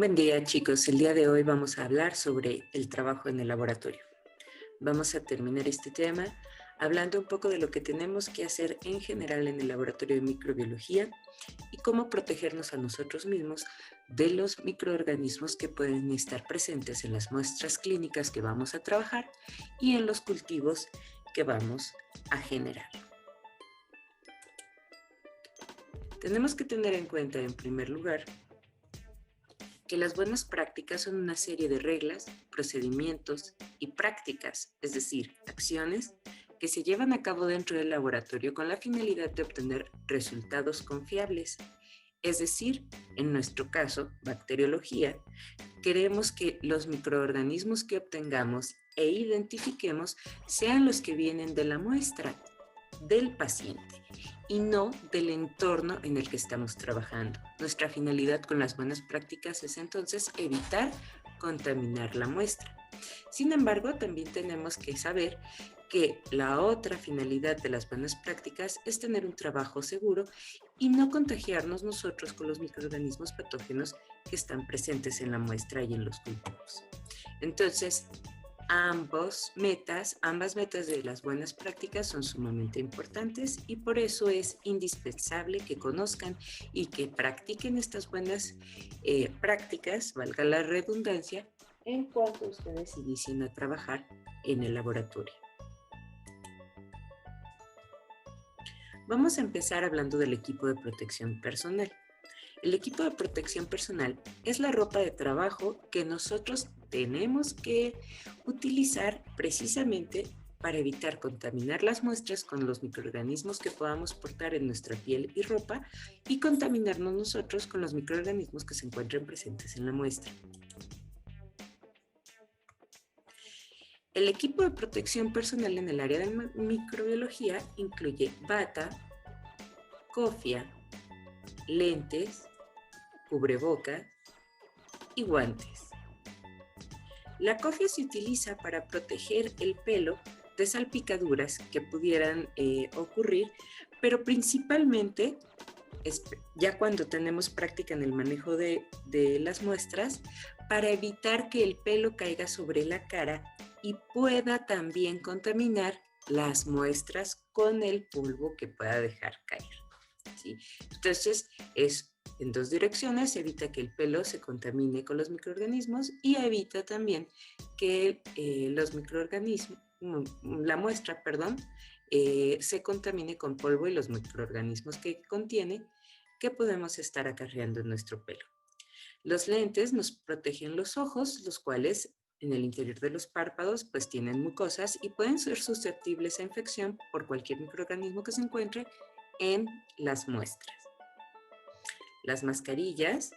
Buen día, chicos. El día de hoy vamos a hablar sobre el trabajo en el laboratorio. Vamos a terminar este tema hablando un poco de lo que tenemos que hacer en general en el laboratorio de microbiología y cómo protegernos a nosotros mismos de los microorganismos que pueden estar presentes en las muestras clínicas que vamos a trabajar y en los cultivos que vamos a generar. Tenemos que tener en cuenta, en primer lugar, que las buenas prácticas son una serie de reglas, procedimientos y prácticas, es decir, acciones que se llevan a cabo dentro del laboratorio con la finalidad de obtener resultados confiables. Es decir, en nuestro caso, bacteriología, queremos que los microorganismos que obtengamos e identifiquemos sean los que vienen de la muestra del paciente y no del entorno en el que estamos trabajando. Nuestra finalidad con las buenas prácticas es entonces evitar contaminar la muestra. Sin embargo, también tenemos que saber que la otra finalidad de las buenas prácticas es tener un trabajo seguro y no contagiarnos nosotros con los microorganismos patógenos que están presentes en la muestra y en los cultivos. Entonces, ambas metas de las buenas prácticas son sumamente importantes y por eso es indispensable que conozcan y que practiquen estas buenas prácticas, valga la redundancia, en cuanto ustedes inicien a trabajar en el laboratorio. Vamos a empezar hablando del equipo de protección personal. El equipo de protección personal es la ropa de trabajo que nosotros tenemos que utilizar precisamente para evitar contaminar las muestras con los microorganismos que podamos portar en nuestra piel y ropa y contaminarnos nosotros con los microorganismos que se encuentren presentes en la muestra. El equipo de protección personal en el área de microbiología incluye bata, cofia, lentes, cubrebocas y guantes. La cofia se utiliza para proteger el pelo de salpicaduras que pudieran ocurrir, pero principalmente, ya cuando tenemos práctica en el manejo de las muestras, para evitar que el pelo caiga sobre la cara y pueda también contaminar las muestras con el polvo que pueda dejar caer, ¿sí? Entonces, es en dos direcciones, evita que el pelo se contamine con los microorganismos y evita también que los microorganismos, la muestra, se contamine con polvo y los microorganismos que contiene que podemos estar acarreando en nuestro pelo. Los lentes nos protegen los ojos, los cuales en el interior de los párpados pues tienen mucosas y pueden ser susceptibles a infección por cualquier microorganismo que se encuentre en las muestras. Las mascarillas,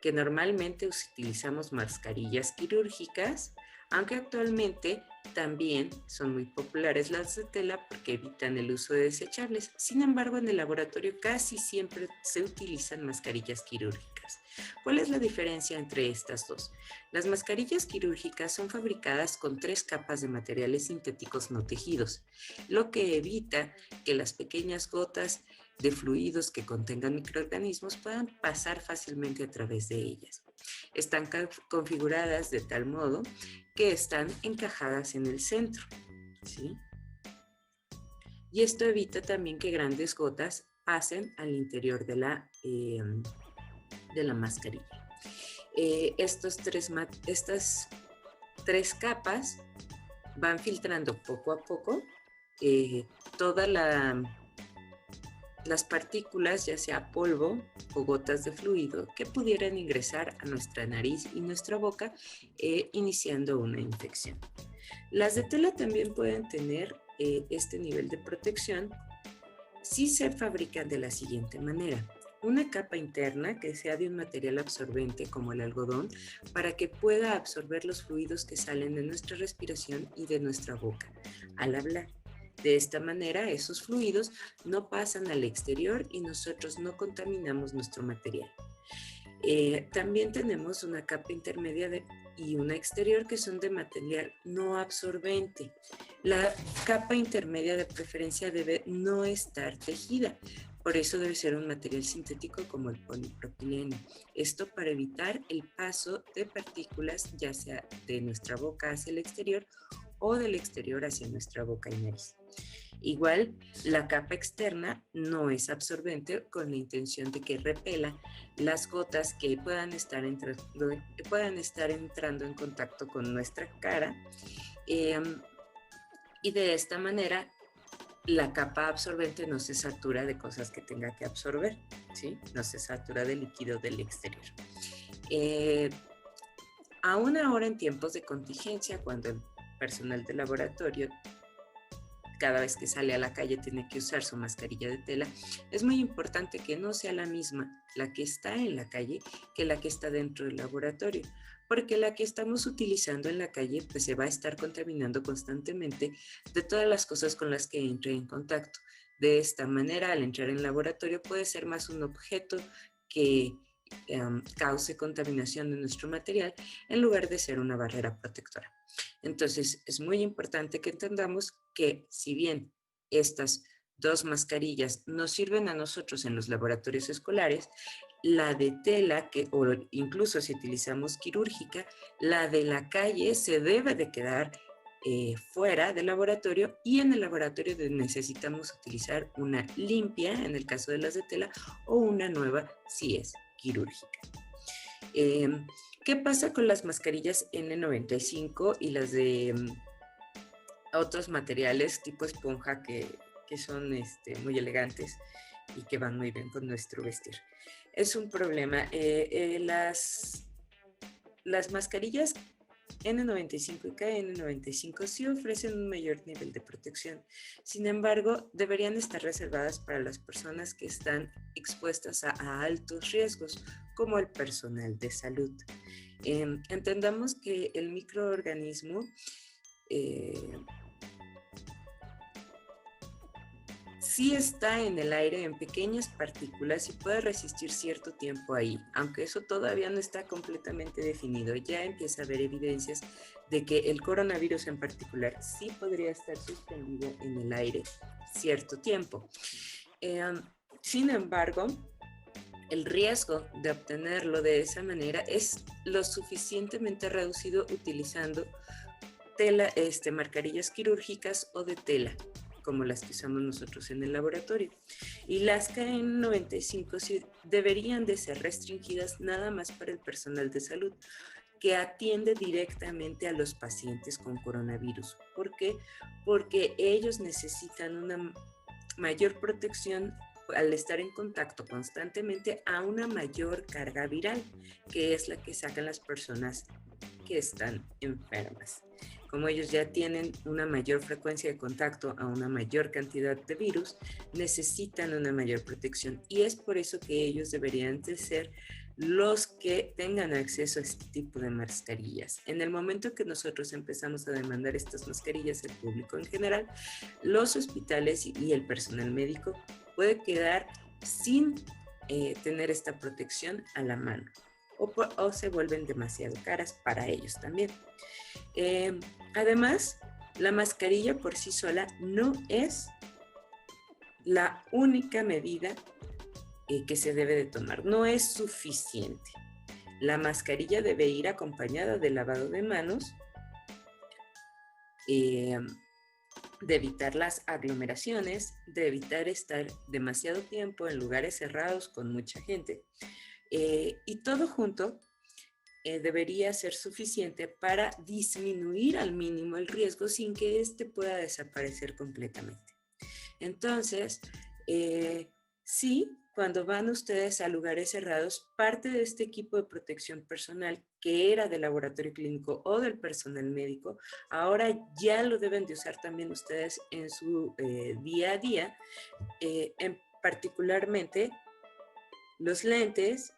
que normalmente utilizamos mascarillas quirúrgicas, aunque actualmente también son muy populares las de tela porque evitan el uso de desechables. Sin embargo, en el laboratorio casi siempre se utilizan mascarillas quirúrgicas. ¿Cuál es la diferencia entre estas dos? Las mascarillas quirúrgicas son fabricadas con 3 capas de materiales sintéticos no tejidos, lo que evita que las pequeñas gotas de fluidos que contengan microorganismos puedan pasar fácilmente a través de ellas. Están configuradas de tal modo que están encajadas en el centro, ¿sí? Y esto evita también que grandes gotas pasen al interior de la mascarilla. Estas 3 capas van filtrando poco a poco todas las partículas, ya sea polvo o gotas de fluido, que pudieran ingresar a nuestra nariz y nuestra boca, iniciando una infección. Las de tela también pueden tener este nivel de protección si se fabrican de la siguiente manera. Una capa interna que sea de un material absorbente como el algodón para que pueda absorber los fluidos que salen de nuestra respiración y de nuestra boca al hablar. De esta manera, esos fluidos no pasan al exterior y nosotros no contaminamos nuestro material. También tenemos una capa intermedia y una exterior que son de material no absorbente. La capa intermedia de preferencia debe no estar tejida Por eso debe ser un material sintético como el polipropileno. Esto para evitar el paso de partículas, ya sea de nuestra boca hacia el exterior o del exterior hacia nuestra boca y nariz. Igual, la capa externa no es absorbente con la intención de que repela las gotas que puedan estar entrando en contacto con nuestra cara, y de esta manera la capa absorbente no se satura de cosas que tenga que absorber, ¿sí? No se satura de líquido del exterior. Aún ahora en tiempos de contingencia, cuando el personal de laboratorio cada vez que sale a la calle tiene que usar su mascarilla de tela, es muy importante que no sea la misma la que está en la calle que la que está dentro del laboratorio, porque la que estamos utilizando en la calle pues se va a estar contaminando constantemente de todas las cosas con las que entre en contacto. De esta manera, al entrar en el laboratorio puede ser más un objeto que cause contaminación de nuestro material en lugar de ser una barrera protectora. Entonces, es muy importante que entendamos que si bien estas dos mascarillas nos sirven a nosotros en los laboratorios escolares, la de tela, o incluso si utilizamos quirúrgica, la de la calle se debe de quedar fuera del laboratorio, y en el laboratorio necesitamos utilizar una limpia, en el caso de las de tela, o una nueva si es quirúrgica. ¿Qué pasa con las mascarillas N95 y las de otros materiales tipo esponja que son muy elegantes y que van muy bien con nuestro vestir? Es un problema. Las mascarillas N95 y KN95 sí ofrecen un mayor nivel de protección. Sin embargo, deberían estar reservadas para las personas que están expuestas a altos riesgos, como el personal de salud. Entendamos que el microorganismo sí está en el aire en pequeñas partículas y puede resistir cierto tiempo ahí, aunque eso todavía no está completamente definido. Ya empieza a haber evidencias de que el coronavirus en particular sí podría estar suspendido en el aire cierto tiempo. Sin embargo, el riesgo de obtenerlo de esa manera es lo suficientemente reducido utilizando mascarillas quirúrgicas o de tela, como las que usamos nosotros en el laboratorio. Y las KN95 sí deberían de ser restringidas nada más para el personal de salud que atiende directamente a los pacientes con coronavirus. ¿Por qué? Porque ellos necesitan una mayor protección al estar en contacto constantemente a una mayor carga viral, que es la que sacan las personas que están enfermas. Como ellos ya tienen una mayor frecuencia de contacto a una mayor cantidad de virus, necesitan una mayor protección, y es por eso que ellos deberían de ser los que tengan acceso a este tipo de mascarillas. En el momento que nosotros empezamos a demandar estas mascarillas, el público en general, los hospitales y el personal médico puede quedar sin tener esta protección a la mano, o se vuelven demasiado caras para ellos también. Además, la mascarilla por sí sola no es la única medida que se debe de tomar, no es suficiente. La mascarilla debe ir acompañada de lavado de manos, de evitar las aglomeraciones, de evitar estar demasiado tiempo en lugares cerrados con mucha gente. Y todo junto debería ser suficiente para disminuir al mínimo el riesgo sin que éste pueda desaparecer completamente. Entonces, sí, cuando van ustedes a lugares cerrados, parte de este equipo de protección personal que era del laboratorio clínico o del personal médico, ahora ya lo deben de usar también ustedes en su día a día, particularmente los lentes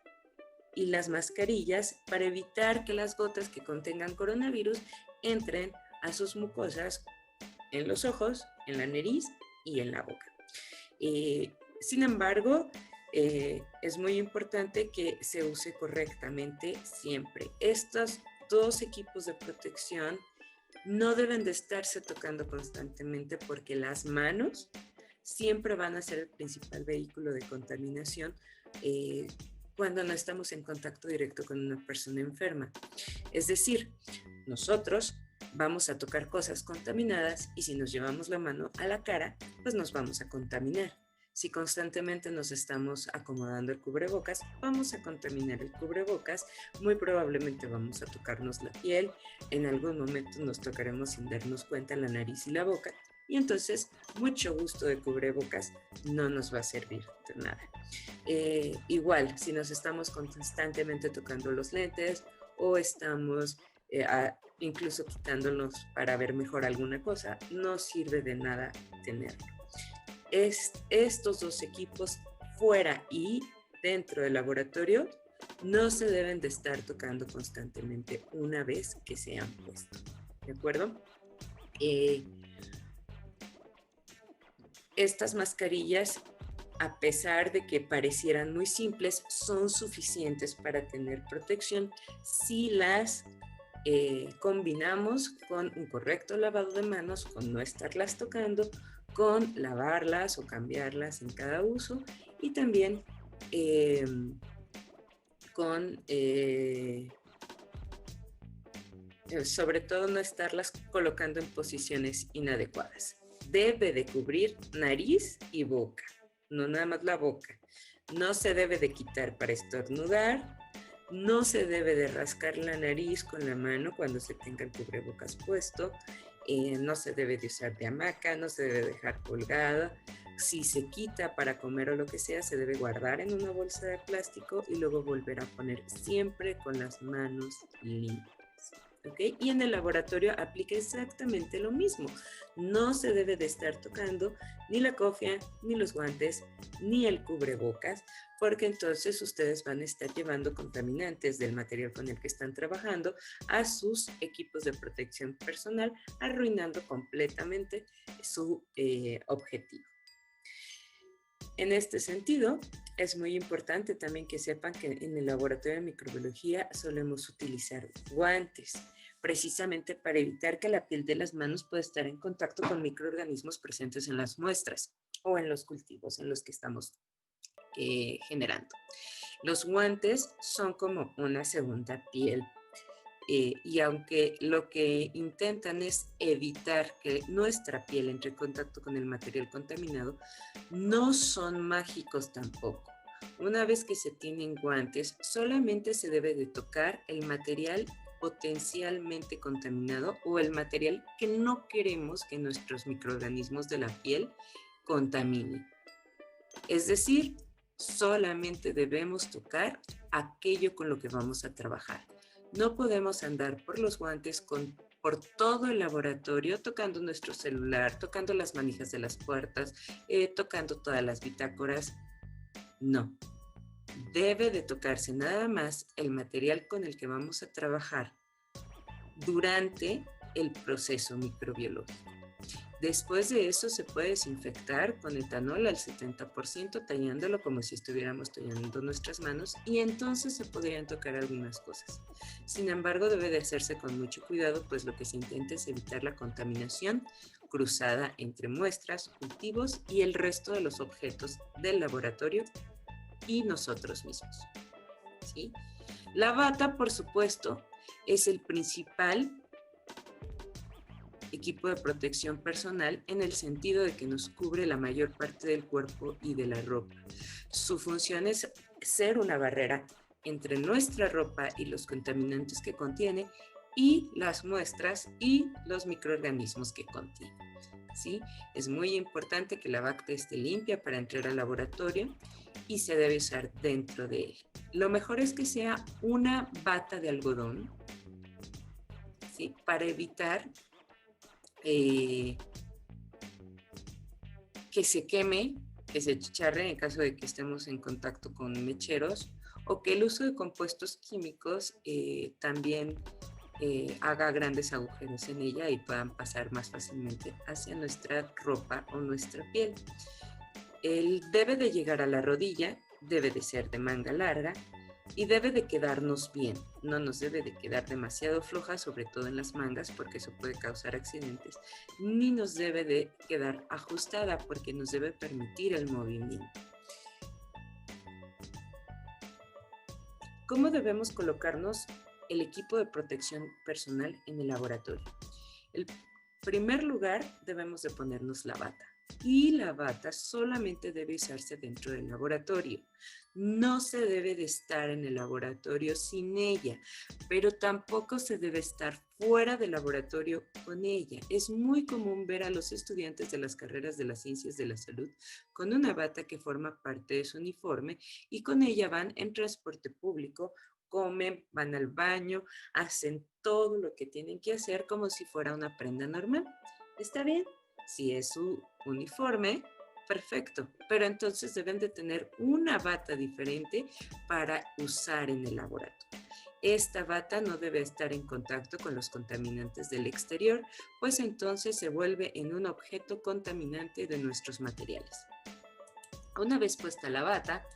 y las mascarillas, para evitar que las gotas que contengan coronavirus entren a sus mucosas en los ojos, en la nariz y en la boca. Sin embargo, es muy importante que se use correctamente siempre. Estos dos equipos de protección no deben de estarse tocando constantemente, porque las manos siempre van a ser el principal vehículo de contaminación cuando no estamos en contacto directo con una persona enferma. Es decir, nosotros vamos a tocar cosas contaminadas y si nos llevamos la mano a la cara, pues nos vamos a contaminar. Si constantemente nos estamos acomodando el cubrebocas, vamos a contaminar el cubrebocas, muy probablemente vamos a tocarnos la piel, en algún momento nos tocaremos sin darnos cuenta la nariz y la boca, y entonces mucho gusto de cubrebocas no nos va a servir de nada. Igual, si nos estamos constantemente tocando los lentes o estamos incluso quitándolos para ver mejor alguna cosa, no sirve de nada tenerlo. Estos dos equipos fuera y dentro del laboratorio no se deben de estar tocando constantemente una vez que se han puesto, ¿de acuerdo? Estas mascarillas, a pesar de que parecieran muy simples, son suficientes para tener protección si las combinamos con un correcto lavado de manos, con no estarlas tocando, con lavarlas o cambiarlas en cada uso y también sobre todo no estarlas colocando en posiciones inadecuadas. Debe de cubrir nariz y boca, no nada más la boca. No se debe de quitar para estornudar, no se debe de rascar la nariz con la mano cuando se tenga el cubrebocas puesto, no se debe de usar de hamaca, no se debe dejar colgada. Si se quita para comer o lo que sea, se debe guardar en una bolsa de plástico y luego volver a poner siempre con las manos limpias. ¿Okay? Y en el laboratorio aplica exactamente lo mismo. No se debe de estar tocando ni la cofia, ni los guantes, ni el cubrebocas, porque entonces ustedes van a estar llevando contaminantes del material con el que están trabajando a sus equipos de protección personal, arruinando completamente su objetivo. En este sentido, es muy importante también que sepan que en el laboratorio de microbiología solemos utilizar guantes, precisamente para evitar que la piel de las manos pueda estar en contacto con microorganismos presentes en las muestras o en los cultivos en los que estamos generando. Los guantes son como una segunda piel. Y aunque lo que intentan es evitar que nuestra piel entre en contacto con el material contaminado, no son mágicos tampoco. Una vez que se tienen guantes, solamente se debe de tocar el material potencialmente contaminado o el material que no queremos que nuestros microorganismos de la piel contaminen. Es decir, solamente debemos tocar aquello con lo que vamos a trabajar. No podemos andar por los guantes por todo el laboratorio tocando nuestro celular, tocando las manijas de las puertas, tocando todas las bitácoras. No. Debe de tocarse nada más el material con el que vamos a trabajar durante el proceso microbiológico. Después de eso se puede desinfectar con etanol al 70%, tallándolo como si estuviéramos tallando nuestras manos y entonces se podrían tocar algunas cosas. Sin embargo, debe de hacerse con mucho cuidado, pues lo que se intenta es evitar la contaminación cruzada entre muestras, cultivos y el resto de los objetos del laboratorio y nosotros mismos. ¿Sí? La bata, por supuesto, es el principal equipo de protección personal en el sentido de que nos cubre la mayor parte del cuerpo y de la ropa. Su función es ser una barrera entre nuestra ropa y los contaminantes que contiene y las muestras y los microorganismos que contiene. ¿Sí? Es muy importante que la bata esté limpia para entrar al laboratorio y se debe usar dentro de él. Lo mejor es que sea una bata de algodón, ¿sí? Para evitar que se queme, que se chicharre en caso de que estemos en contacto con mecheros o que el uso de compuestos químicos también haga grandes agujeros en ella y puedan pasar más fácilmente hacia nuestra ropa o nuestra piel. Él debe de llegar a la rodilla, debe de ser de manga larga, y debe de quedarnos bien, no nos debe de quedar demasiado floja, sobre todo en las mangas, porque eso puede causar accidentes, ni nos debe de quedar ajustada, porque nos debe permitir el movimiento. ¿Cómo debemos colocarnos el equipo de protección personal en el laboratorio? En primer lugar, debemos de ponernos la bata. Y la bata solamente debe usarse dentro del laboratorio. No se debe de estar en el laboratorio sin ella, pero tampoco se debe estar fuera del laboratorio con ella. Es muy común ver a los estudiantes de las carreras de las ciencias de la salud con una bata que forma parte de su uniforme y con ella van en transporte público, comen, van al baño, hacen todo lo que tienen que hacer como si fuera una prenda normal. ¿Está bien? Si es su uniforme, perfecto, pero entonces deben de tener una bata diferente para usar en el laboratorio. Esta bata no debe estar en contacto con los contaminantes del exterior, pues entonces se vuelve en un objeto contaminante de nuestros materiales. Una vez puesta la bata,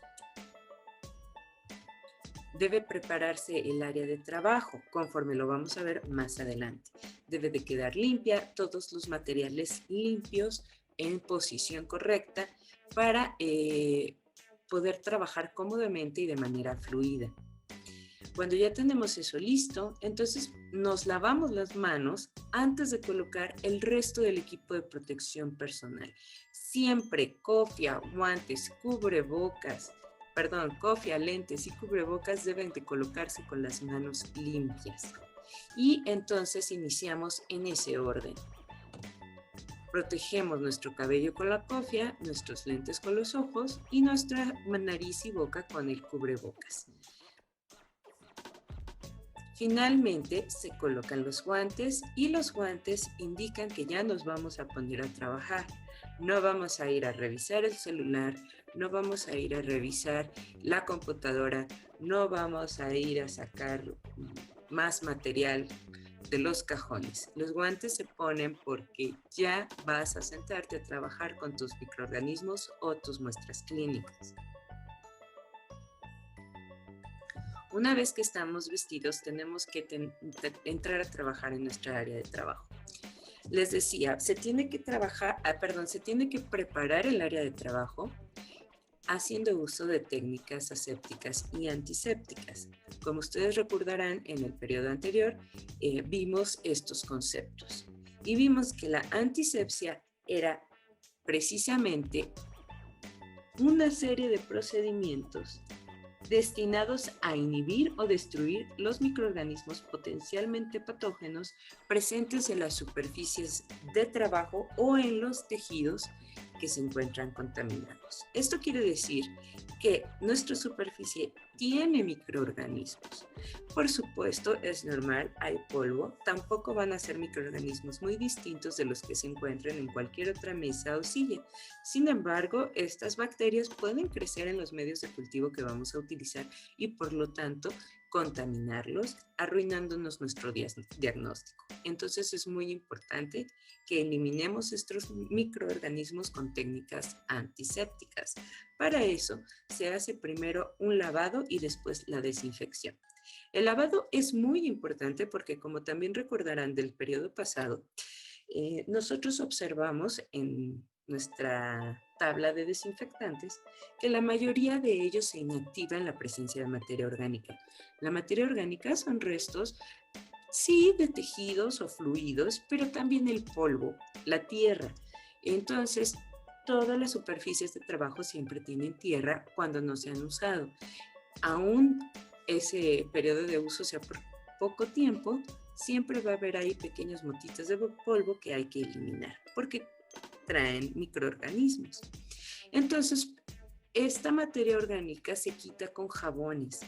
debe prepararse el área de trabajo, conforme lo vamos a ver más adelante. Debe de quedar limpia, todos los materiales limpios, en posición correcta, para poder trabajar cómodamente y de manera fluida. Cuando ya tenemos eso listo, entonces nos lavamos las manos antes de colocar el resto del equipo de protección personal. Siempre cofia, guantes, cubrebocas, cofia, lentes y cubrebocas deben de colocarse con las manos limpias. Y entonces iniciamos en ese orden. Protegemos nuestro cabello con la cofia, nuestros lentes con los ojos y nuestra nariz y boca con el cubrebocas. Finalmente se colocan los guantes y los guantes indican que ya nos vamos a poner a trabajar. No vamos a ir a revisar el celular, no vamos a ir a revisar la computadora, no vamos a ir a sacar más material de los cajones. Los guantes se ponen porque ya vas a sentarte a trabajar con tus microorganismos o tus muestras clínicas. Una vez que estamos vestidos, tenemos que entrar a trabajar en nuestra área de trabajo. Les decía, se tiene que preparar el área de trabajo haciendo uso de técnicas asépticas y antisépticas. Como ustedes recordarán, en el periodo anterior vimos estos conceptos y vimos que la antisepsia era precisamente una serie de procedimientos destinados a inhibir o destruir los microorganismos potencialmente patógenos presentes en las superficies de trabajo o en los tejidos que se encuentran contaminados. Esto quiere decir que nuestra superficie tiene microorganismos. Por supuesto, es normal, hay polvo, tampoco van a ser microorganismos muy distintos de los que se encuentran en cualquier otra mesa o silla. Sin embargo, estas bacterias pueden crecer en los medios de cultivo que vamos a utilizar y por lo tanto contaminarlos, arruinándonos nuestro diagnóstico. Entonces es muy importante que eliminemos estos microorganismos con técnicas antisépticas. Para eso se hace primero un lavado y después la desinfección. El lavado es muy importante porque, como también recordarán del periodo pasado, nosotros observamos en nuestra tabla de desinfectantes que la mayoría de ellos se inactiva en la presencia de materia orgánica. La materia orgánica son restos, sí, de tejidos o fluidos, pero también el polvo, la tierra. Entonces, todas las superficies de trabajo siempre tienen tierra cuando no se han usado. Aún ese periodo de uso sea por poco tiempo, siempre va a haber ahí pequeños motitos de polvo que hay que eliminar, porque traen microorganismos. Entonces, esta materia orgánica se quita con jabones.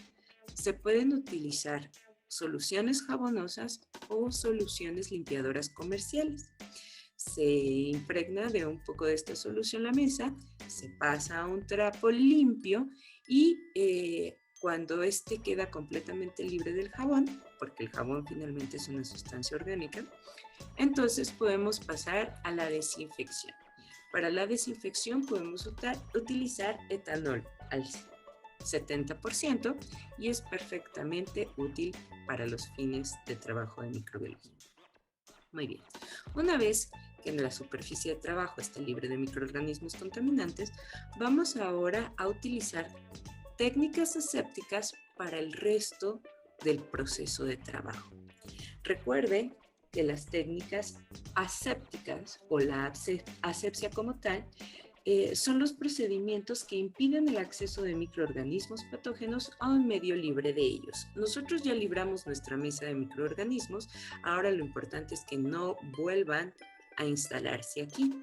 Se pueden utilizar soluciones jabonosas o soluciones limpiadoras comerciales. Se impregna de un poco de esta solución la mesa, se pasa a un trapo limpio y cuando este queda completamente libre del jabón, porque el jabón finalmente es una sustancia orgánica, entonces podemos pasar a la desinfección. Para la desinfección podemos utilizar etanol alcohol. 70% y es perfectamente útil para los fines de trabajo de microbiología. Muy bien. Una vez que en la superficie de trabajo está libre de microorganismos contaminantes, vamos ahora a utilizar técnicas asépticas para el resto del proceso de trabajo. Recuerden que las técnicas asépticas o la asepsia como tal son los procedimientos que impiden el acceso de microorganismos patógenos a un medio libre de ellos. Nosotros ya libramos nuestra mesa de microorganismos, ahora lo importante es que no vuelvan a instalarse aquí.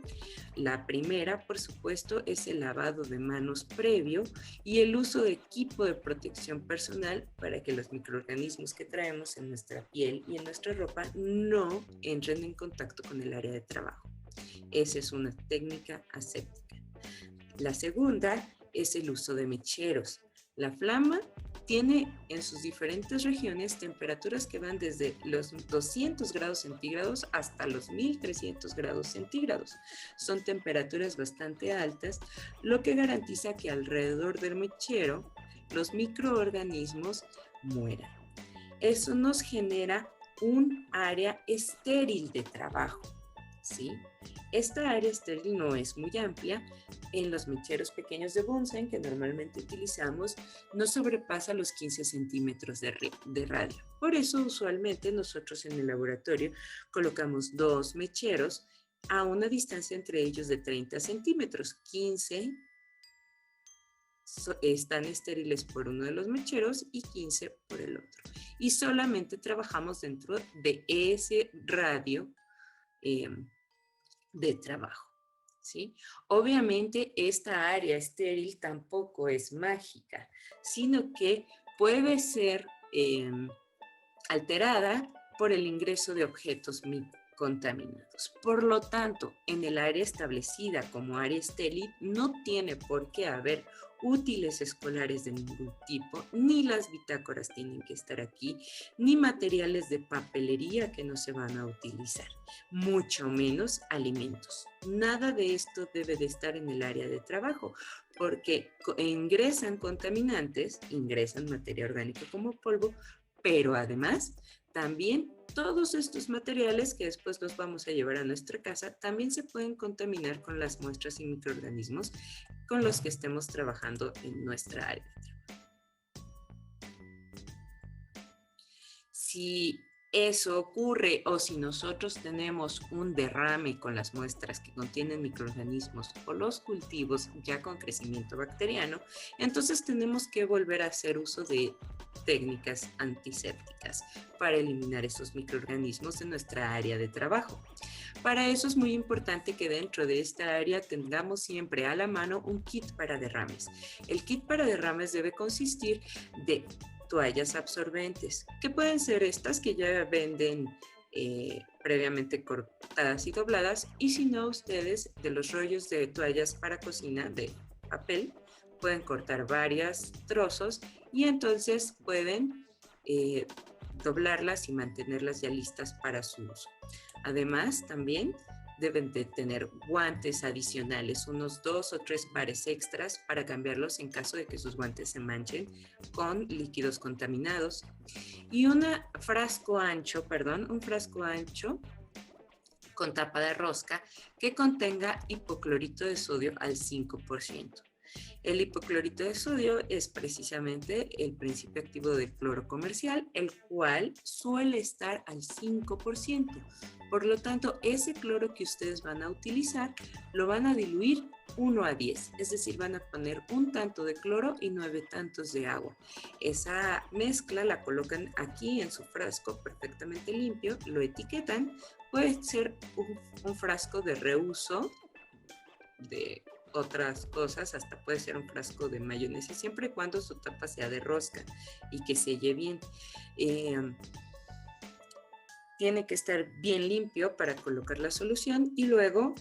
La primera, por supuesto, es el lavado de manos previo y el uso de equipo de protección personal para que los microorganismos que traemos en nuestra piel y en nuestra ropa no entren en contacto con el área de trabajo. Esa es una técnica aséptica. La segunda es el uso de mecheros. La flama tiene en sus diferentes regiones temperaturas que van desde los 200 grados centígrados hasta los 1300 grados centígrados. Son temperaturas bastante altas, lo que garantiza que alrededor del mechero los microorganismos mueran. Eso nos genera un área estéril de trabajo, ¿sí? Esta área estéril no es muy amplia. En los mecheros pequeños de Bunsen que normalmente utilizamos no sobrepasa los 15 centímetros de radio. Por eso usualmente nosotros en el laboratorio colocamos 2 mecheros a una distancia entre ellos de 30 centímetros. 15 están estériles por uno de los mecheros y 15 por el otro. Y solamente trabajamos dentro de ese radio de trabajo, ¿sí? Obviamente esta área estéril tampoco es mágica, sino que puede ser alterada por el ingreso de objetos contaminados. Por lo tanto, en el área establecida como área estéril no tiene por qué haber útiles escolares de ningún tipo, ni las bitácoras tienen que estar aquí, ni materiales de papelería que no se van a utilizar, mucho menos alimentos. Nada de esto debe de estar en el área de trabajo, porque ingresan contaminantes, ingresan materia orgánica como polvo, pero además también todos estos materiales que después los vamos a llevar a nuestra casa también se pueden contaminar con las muestras y microorganismos con los que estemos trabajando en nuestra área. Si eso ocurre o si nosotros tenemos un derrame con las muestras que contienen microorganismos o los cultivos ya con crecimiento bacteriano, entonces tenemos que volver a hacer uso de técnicas antisépticas para eliminar esos microorganismos de nuestra área de trabajo. Para eso es muy importante que dentro de esta área tengamos siempre a la mano un kit para derrames. El kit para derrames debe consistir de toallas absorbentes, que pueden ser estas que ya venden previamente cortadas y dobladas, y si no, ustedes de los rollos de toallas para cocina de papel pueden cortar varios trozos y entonces pueden doblarlas y mantenerlas ya listas para su uso. Además, también deben de tener guantes adicionales, unos 2 o 3 pares extras para cambiarlos en caso de que sus guantes se manchen con líquidos contaminados. Y un frasco ancho con tapa de rosca que contenga hipoclorito de sodio al 5%. El hipoclorito de sodio es precisamente el principio activo del cloro comercial, el cual suele estar al 5%. Por lo tanto, ese cloro que ustedes van a utilizar lo van a diluir 1 a 10, es decir, van a poner un tanto de cloro y 9 tantos de agua. Esa mezcla la colocan aquí en su frasco perfectamente limpio, lo etiquetan, puede ser un frasco de reuso de otras cosas, hasta puede ser un frasco de mayonesa, siempre y cuando su tapa sea de rosca y que selle bien. Tiene que estar bien limpio para colocar la solución y luego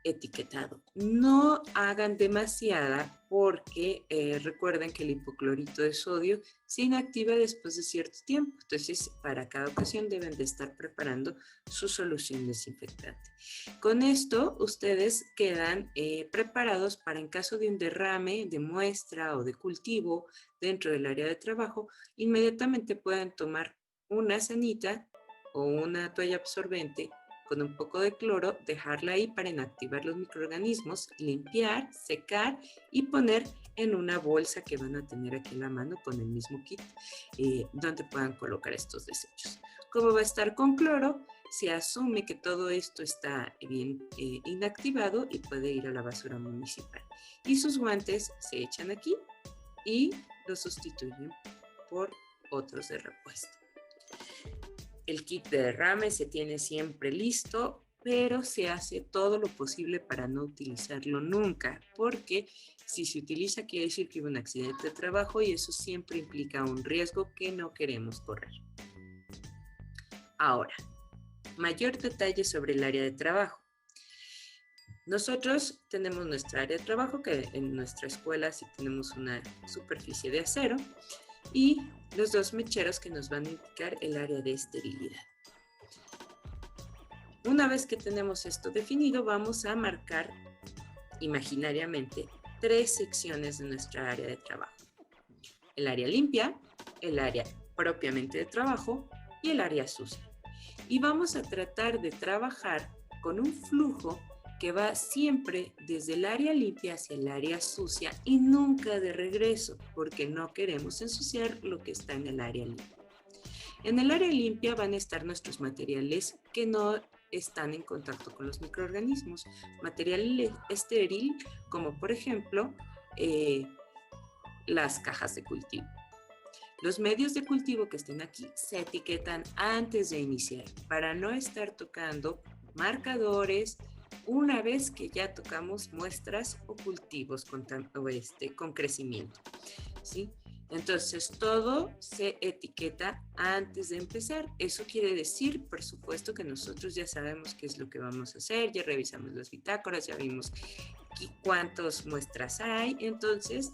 etiquetado. No hagan demasiada porque recuerden que el hipoclorito de sodio se inactiva después de cierto tiempo. Entonces, para cada ocasión deben de estar preparando su solución desinfectante. Con esto, ustedes quedan preparados para en caso de un derrame de muestra o de cultivo dentro del área de trabajo, inmediatamente puedan tomar una sanita o una toalla absorbente con un poco de cloro, dejarla ahí para inactivar los microorganismos, limpiar, secar y poner en una bolsa que van a tener aquí en la mano con el mismo kit, donde puedan colocar estos desechos. Como va a estar con cloro, se asume que todo esto está bien inactivado y puede ir a la basura municipal. Y sus guantes se echan aquí y los sustituyen por otros de repuesto. El kit de derrame se tiene siempre listo, pero se hace todo lo posible para no utilizarlo nunca, porque si se utiliza quiere decir que hubo un accidente de trabajo y eso siempre implica un riesgo que no queremos correr. Ahora, mayor detalle sobre el área de trabajo. Nosotros tenemos nuestra área de trabajo, que en nuestra escuela sí tenemos una superficie de acero, y los dos mecheros que nos van a indicar el área de esterilidad. Una vez que tenemos esto definido, vamos a marcar imaginariamente 3 secciones de nuestra área de trabajo. El área limpia, el área propiamente de trabajo y el área sucia. Y vamos a tratar de trabajar con un flujo que va siempre desde el área limpia hacia el área sucia y nunca de regreso, porque no queremos ensuciar lo que está en el área limpia. En el área limpia van a estar nuestros materiales que no están en contacto con los microorganismos. Material estéril, como por ejemplo las cajas de cultivo. Los medios de cultivo que estén aquí se etiquetan antes de iniciar para no estar tocando marcadores una vez que ya tocamos muestras o cultivos con crecimiento, ¿sí? Entonces, todo se etiqueta antes de empezar. Eso quiere decir, por supuesto, que nosotros ya sabemos qué es lo que vamos a hacer, ya revisamos las bitácoras, ya vimos cuántas muestras hay. Entonces,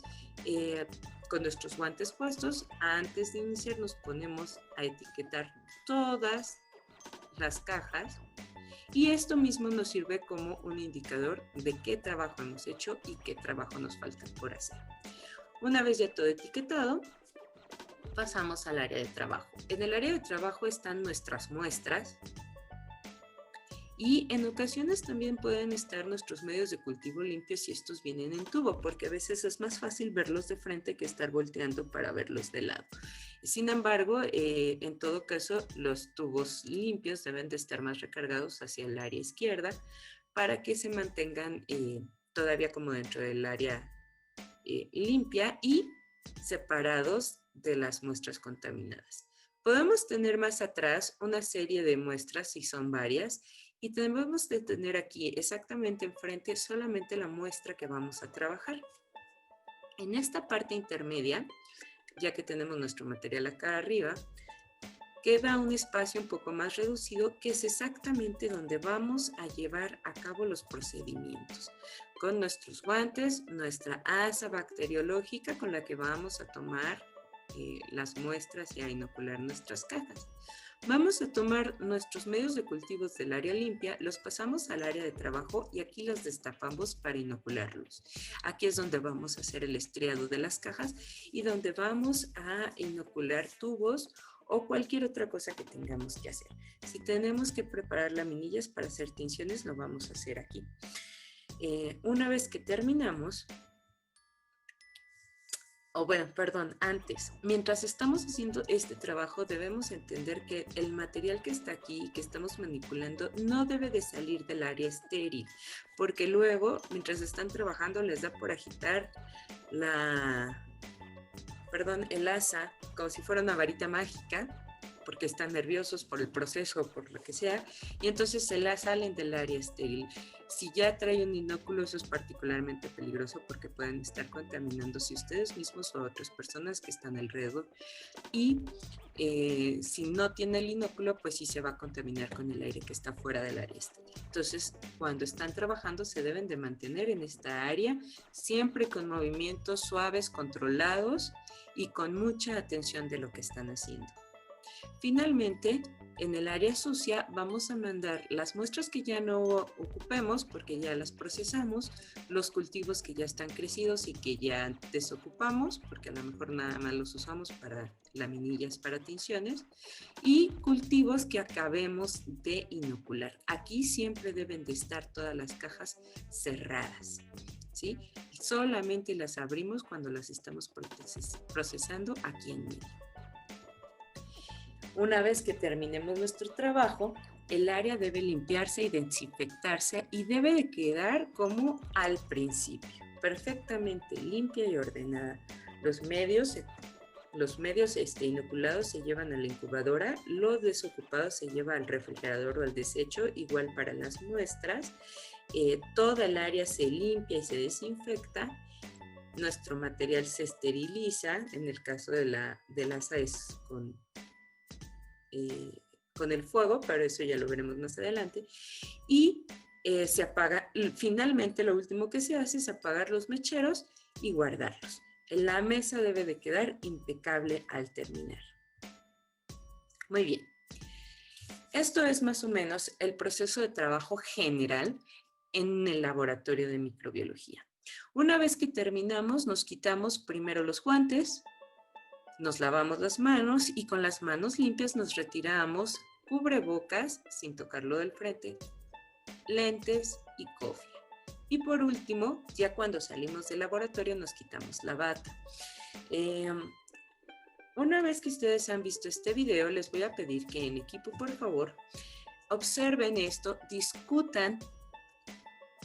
con nuestros guantes puestos, antes de iniciar nos ponemos a etiquetar todas las cajas y esto mismo nos sirve como un indicador de qué trabajo hemos hecho y qué trabajo nos falta por hacer. Una vez ya todo etiquetado, pasamos al área de trabajo. En el área de trabajo están nuestras muestras y en ocasiones también pueden estar nuestros medios de cultivo limpios si estos vienen en tubo, porque a veces es más fácil verlos de frente que estar volteando para verlos de lado. Sin embargo, en todo caso, los tubos limpios deben de estar más recargados hacia el área izquierda para que se mantengan todavía como dentro del área limpia y separados de las muestras contaminadas. Podemos tener más atrás una serie de muestras, si son varias, y debemos de tener aquí exactamente enfrente solamente la muestra que vamos a trabajar. En esta parte intermedia, ya que tenemos nuestro material acá arriba, queda un espacio un poco más reducido que es exactamente donde vamos a llevar a cabo los procedimientos. Con nuestros guantes, nuestra asa bacteriológica con la que vamos a tomar las muestras y a inocular nuestras cajas. Vamos a tomar nuestros medios de cultivos del área limpia, los pasamos al área de trabajo y aquí los destapamos para inocularlos. Aquí es donde vamos a hacer el estriado de las cajas y donde vamos a inocular tubos o cualquier otra cosa que tengamos que hacer. Si tenemos que preparar laminillas para hacer tinciones, lo vamos a hacer aquí. Una vez que terminamos, antes, mientras estamos haciendo este trabajo debemos entender que el material que está aquí y que estamos manipulando no debe de salir del área estéril, porque luego, mientras están trabajando, les da por agitar el asa como si fuera una varita mágica porque están nerviosos por el proceso o por lo que sea, y entonces se la salen del área estéril. Si ya trae un inóculo, eso es particularmente peligroso porque pueden estar contaminando-se ustedes mismos o a otras personas que están alrededor. Y si no tiene el inóculo, pues sí se va a contaminar con el aire que está fuera del área estéril. Entonces, cuando están trabajando, se deben de mantener en esta área, siempre con movimientos suaves, controlados y con mucha atención de lo que están haciendo. Finalmente, en el área sucia vamos a mandar las muestras que ya no ocupemos porque ya las procesamos, los cultivos que ya están crecidos y que ya desocupamos porque a lo mejor nada más los usamos para laminillas para tinciones, y cultivos que acabemos de inocular. Aquí siempre deben de estar todas las cajas cerradas, ¿sí? Solamente las abrimos cuando las estamos procesando aquí en medio. Una vez que terminemos nuestro trabajo, el área debe limpiarse y desinfectarse y debe de quedar como al principio, perfectamente limpia y ordenada. Los medios inoculados se llevan a la incubadora, los desocupados se lleva al refrigerador o al desecho, igual para las muestras. Toda el área se limpia y se desinfecta. Nuestro material se esteriliza, en el caso de la asa es con el fuego, pero eso ya lo veremos más adelante, y se apaga. Finalmente, lo último que se hace es apagar los mecheros y guardarlos. La mesa debe de quedar impecable al terminar. Muy bien. Esto es más o menos el proceso de trabajo general en el laboratorio de microbiología. Una vez que terminamos, nos quitamos primero los guantes, nos lavamos las manos y con las manos limpias nos retiramos cubrebocas sin tocarlo del frente, lentes y cofia. Y por último, ya cuando salimos del laboratorio nos quitamos la bata. Una vez que ustedes han visto este video, les voy a pedir que en equipo, por favor, observen esto, discutan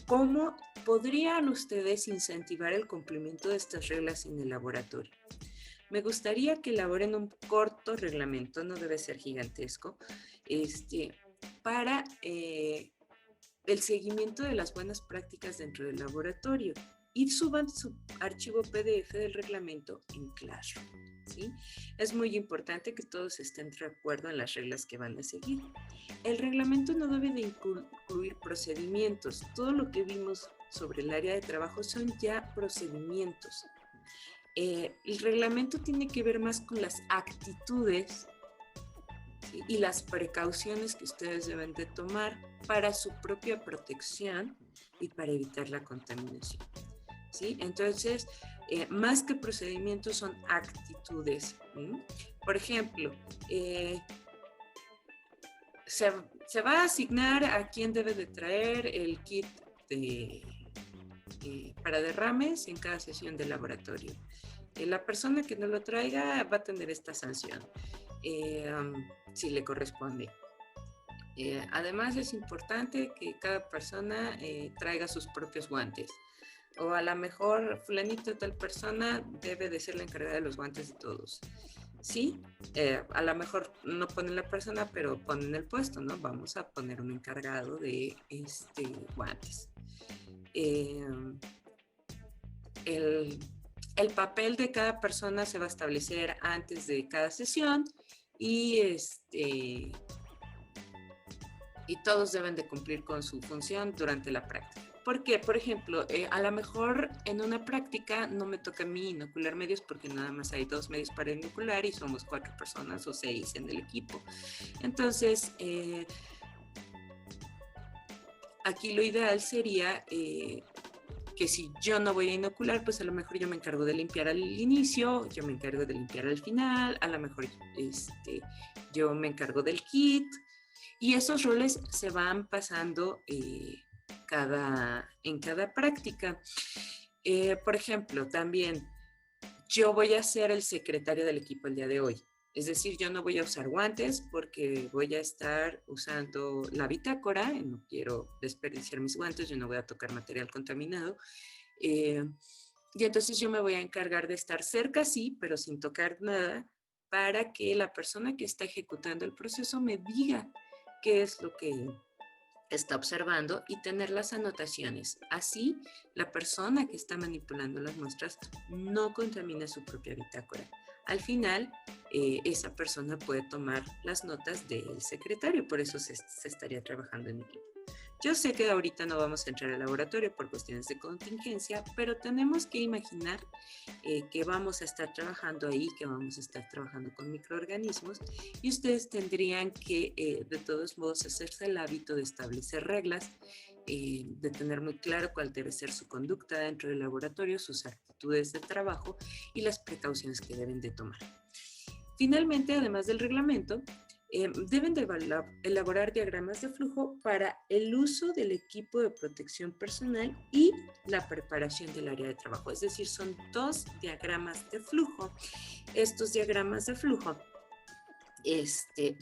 cómo podrían ustedes incentivar el cumplimiento de estas reglas en el laboratorio. Me gustaría que elaboren un corto reglamento, no debe ser gigantesco, para el seguimiento de las buenas prácticas dentro del laboratorio y suban su archivo PDF del reglamento en Classroom, ¿sí? Es muy importante que todos estén de acuerdo en las reglas que van a seguir. El reglamento no debe de incluir procedimientos. Todo lo que vimos sobre el área de trabajo son ya procedimientos. El reglamento tiene que ver más con las actitudes, ¿sí?, y las precauciones que ustedes deben de tomar para su propia protección y para evitar la contaminación, ¿sí? Entonces, más que procedimientos son actitudes. Por ejemplo, se va a asignar a quién debe de traer el kit para derrames en cada sesión de laboratorio. La persona que no lo traiga va a tener esta sanción, si le corresponde. Además, es importante que cada persona traiga sus propios guantes. O a lo mejor fulanito de tal persona debe de ser la encargada de los guantes de todos. Sí, a lo mejor no ponen la persona, pero ponen el puesto, ¿no? Vamos a poner un encargado de guantes. El papel de cada persona se va a establecer antes de cada sesión y todos deben de cumplir con su función durante la práctica. Porque, por ejemplo, a lo mejor en una práctica no me toca a mí inocular medios porque nada más hay 2 medios para inocular y somos 4 personas o 6 en el equipo. Entonces, aquí lo ideal sería que si yo no voy a inocular, pues a lo mejor yo me encargo de limpiar al inicio, yo me encargo de limpiar al final, a lo mejor yo me encargo del kit, y esos roles se van pasando en cada práctica. Por ejemplo, también yo voy a ser el secretario del equipo el día de hoy. Es decir, yo no voy a usar guantes porque voy a estar usando la bitácora, no quiero desperdiciar mis guantes, yo no voy a tocar material contaminado. Y entonces yo me voy a encargar de estar cerca, sí, pero sin tocar nada, para que la persona que está ejecutando el proceso me diga qué es lo que está observando y tener las anotaciones. Así, la persona que está manipulando las muestras no contamina su propia bitácora. Al final, esa persona puede tomar las notas del secretario, por eso se estaría trabajando en equipo. Yo sé que ahorita no vamos a entrar al laboratorio por cuestiones de contingencia, pero tenemos que imaginar que vamos a estar trabajando ahí, que vamos a estar trabajando con microorganismos y ustedes tendrían que de todos modos hacerse el hábito de establecer reglas, de tener muy claro cuál debe ser su conducta dentro del laboratorio, sus actitudes de trabajo y las precauciones que deben de tomar. Finalmente, además del reglamento, deben de elaborar diagramas de flujo para el uso del equipo de protección personal y la preparación del área de trabajo. Es decir, son 2 diagramas de flujo. Estos diagramas de flujo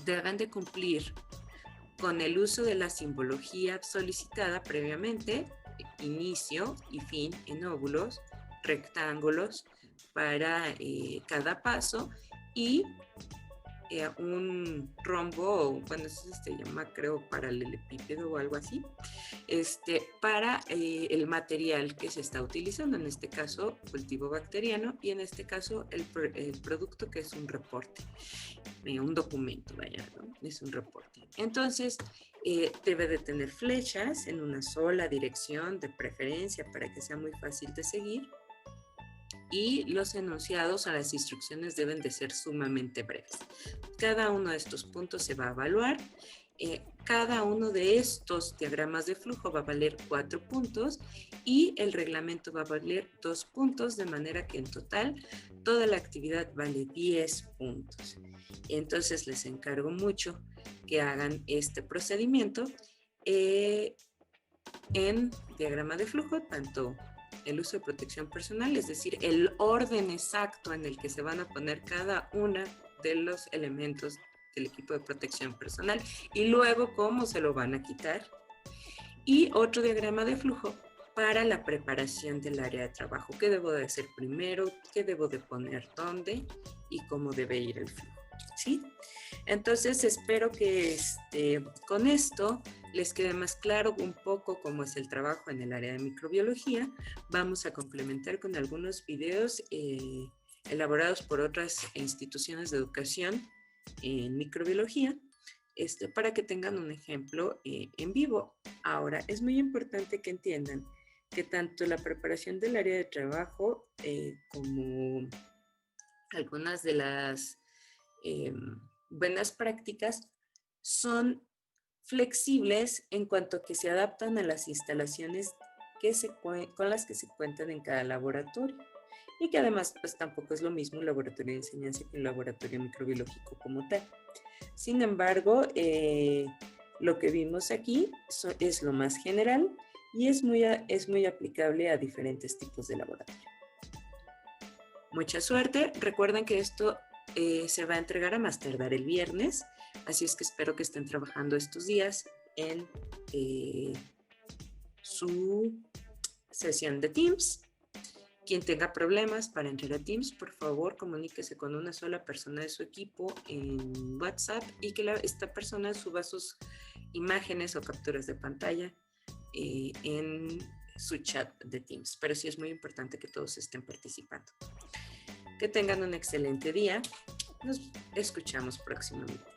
deben de cumplir con el uso de la simbología solicitada previamente, inicio y fin en óvulos, rectángulos para cada paso y un rombo, bueno, eso se llama creo paralelepípedo o algo así, para el material que se está utilizando, en este caso cultivo bacteriano y en este caso el producto que es un reporte, un documento, vaya, ¿no? Es un reporte. Entonces, debe de tener flechas en una sola dirección de preferencia para que sea muy fácil de seguir. Y los enunciados a las instrucciones deben de ser sumamente breves. Cada uno de estos puntos se va a evaluar. Cada uno de estos diagramas de flujo va a valer 4 puntos y el reglamento va a valer 2 puntos, de manera que en total toda la actividad vale 10 puntos. Entonces les encargo mucho que hagan este procedimiento en diagrama de flujo, tanto el uso de protección personal, es decir, el orden exacto en el que se van a poner cada una de los elementos del equipo de protección personal y luego cómo se lo van a quitar. Y otro diagrama de flujo para la preparación del área de trabajo. ¿Qué debo de hacer primero? ¿Qué debo de poner dónde? Y cómo debe ir el flujo. ¿Sí? Entonces espero que con esto les quede más claro un poco cómo es el trabajo en el área de microbiología. Vamos a complementar con algunos videos elaborados por otras instituciones de educación en microbiología, para que tengan un ejemplo en vivo. Ahora, es muy importante que entiendan que tanto la preparación del área de trabajo como algunas de las buenas prácticas son flexibles en cuanto que se adaptan a las instalaciones con las que se cuentan en cada laboratorio y que además pues tampoco es lo mismo un laboratorio de enseñanza que un laboratorio microbiológico como tal. Sin embargo, lo que vimos aquí es lo más general y es muy aplicable a diferentes tipos de laboratorio. Mucha suerte. Recuerden que esto se va a entregar a más tardar el viernes, así es que espero que estén trabajando estos días en su sesión de Teams. Quien tenga problemas para entrar a Teams, por favor, comuníquese con una sola persona de su equipo en WhatsApp y que esta persona suba sus imágenes o capturas de pantalla en su chat de Teams. Pero sí es muy importante que todos estén participando. Que tengan un excelente día. Nos escuchamos próximamente.